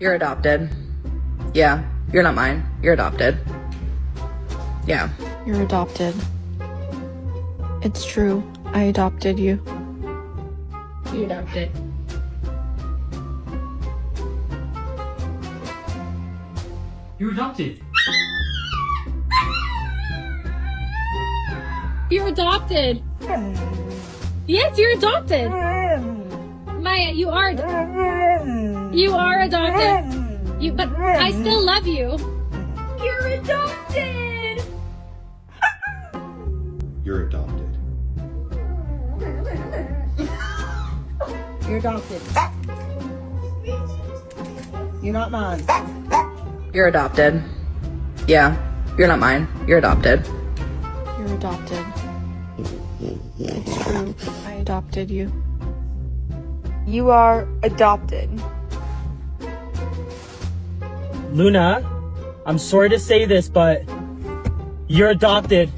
You're adopted. Yeah, you're not mine. You're adopted. Yeah. You're adopted. It's true. I adopted you. You adopted. You're adopted. You're adopted. Yes, you're adopted. Maya, you are adopted. But I still love you. You're adopted. You're adopted. You're adopted. You're not mine. You're adopted. Yeah, you're not mine. You're adopted. You're adopted. It's true. I adopted you. You are adopted. Luna, I'm sorry to say this, but you're adopted.